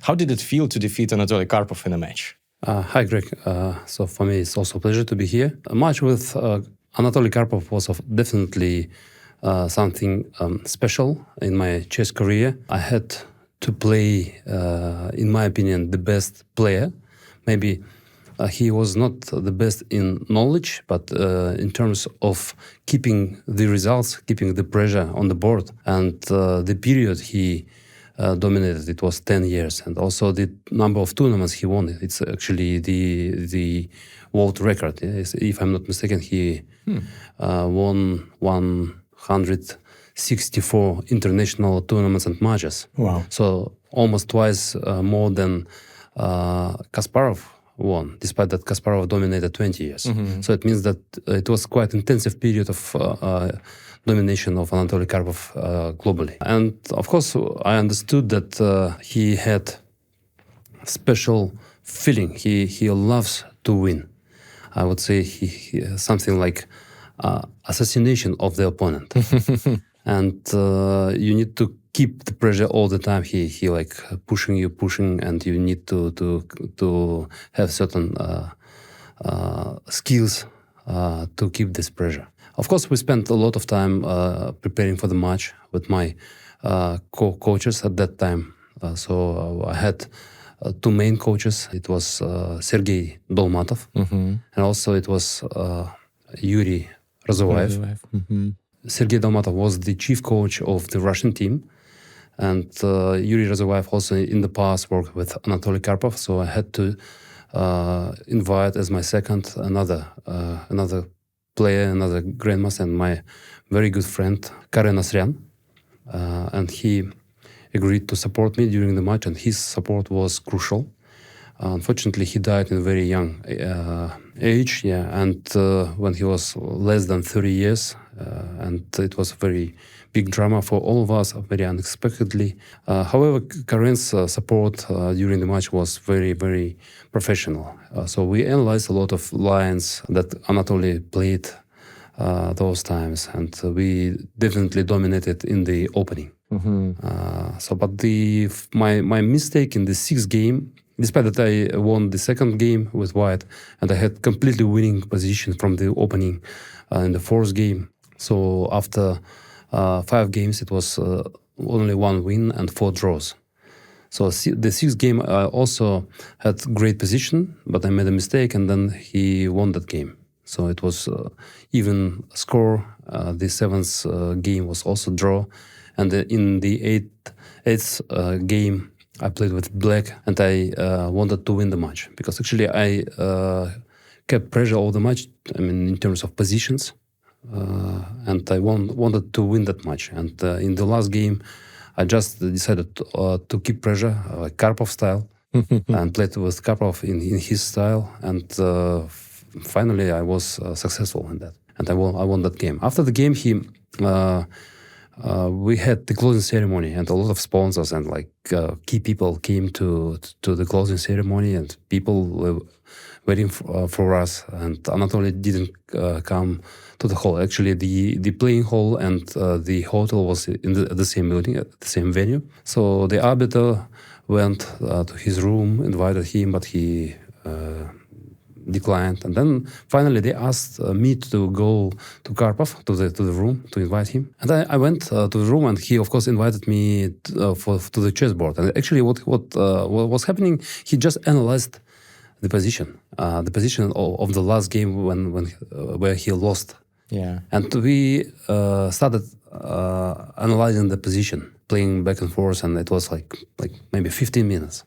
How did it feel to defeat Anatoly Karpov in a match? Hi, Greg. So for me, it's also a pleasure to be here. A match with Anatoly Karpov was definitely something special in my chess career. I had to play, in my opinion, the best player. Maybe he was not the best in knowledge, but in terms of keeping the results, keeping the pressure on the board, and the period he dominated, it was 10 years, and also the number of tournaments he won. It's actually the world record. If I'm not mistaken, he won 164 international tournaments and matches. Wow! So almost twice more than Kasparov won, despite that Kasparov dominated 20 years. So it means that it was quite intensive period of domination of Anatoly Karpov globally. And of course, I understood that he had special feeling. He loves to win. I would say he something like assassination of the opponent. And you need to keep the pressure all the time. He like pushing, and you need to have certain skills to keep this pressure. Of course, we spent a lot of time preparing for the match with my co-coaches at that time. So I had two main coaches. It was Sergei Dolmatov, and also it was Yuri Razovaev. Sergei Dolmatov was the chief coach of the Russian team, and Yuri Razovaev also in the past worked with Anatoly Karpov. So I had to invite as my second another player, another grandmaster, and my very good friend Karen Asryan, and he agreed to support me during the match, and his support was crucial. Unfortunately, he died in a very young age, and when he was less than 30 years, and it was a very big drama for all of us, very unexpectedly. However, Karen's support during the match was very, very professional. So we analyzed a lot of lines that Anatoly played those times, and we definitely dominated in the opening. But my mistake in the sixth game, despite that I won the second game with white, and I had completely winning position from the opening in the fourth game. So after 5 games, it was only 1 win and 4 draws. So the sixth game, I also had great position, but I made a mistake, and then he won that game. So it was even score. The seventh game was also draw, and in the eighth game, I played with black, and I wanted to win the match, because actually I kept pressure all the match. I mean, in terms of positions, and I wanted to win that match. And in the last game, I just decided to keep pressure, like Karpov style, and played with Karpov in his style. And finally, I was successful in that, and I won that game. After the game, we had the closing ceremony, and a lot of sponsors and like key people came to the closing ceremony, and people were waiting for us. And Anatoly didn't come to the hall. Actually, the playing hall and the hotel was in the same building, at the same venue. So the arbiter went to his room, invited him, but he declined. And then finally they asked me to go to Karpov, to the room, to invite him. And I went to the room, and he of course invited me to the chessboard. And actually what was happening, he just analyzed the position of the last game where he lost. Yeah. And we started analyzing the position, playing back and forth, and it was like maybe 15 minutes.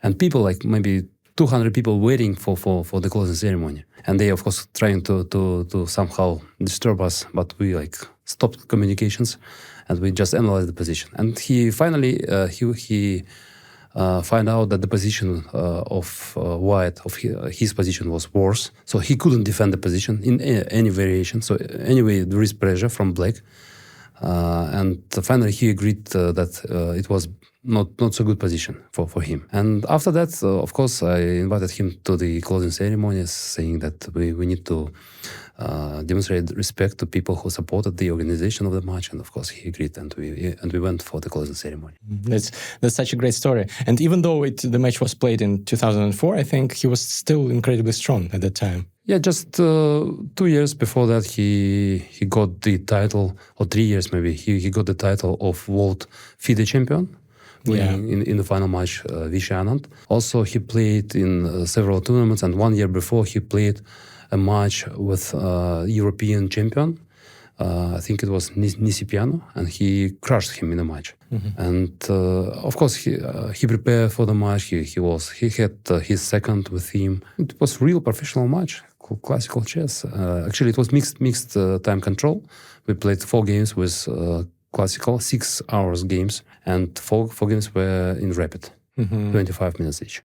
And people, like maybe 200 people waiting for the closing ceremony. And they, of course, trying to somehow disturb us, but we like stopped communications, and we just analyzed the position. And he finally, he find out that the position of white, of his position was worse. So he couldn't defend the position in any variation. So anyway, there is pressure from black. And finally, he agreed that it was not so good position for him. And after that, of course, I invited him to the closing ceremony, saying that we need to demonstrate respect to people who supported the organization of the match. And of course, he agreed, and we went for the closing ceremony. That's such a great story. And even though the match was played in 2004, I think he was still incredibly strong at that time. Yeah, just 2 years before that, he got the title, or 3 years maybe, he got the title of World FIDE champion, winning in the final match Vishy Anand. Also, he played in several tournaments, and 1 year before he played a match with European champion. I think it was Nisipiano, and he crushed him in a match. And of course, he prepared for the match. He had his second with him. It was real professional match, classical chess. Actually, it was mixed time control. We played 4 games with classical 6 hours games, and four games were in rapid, 25 minutes each.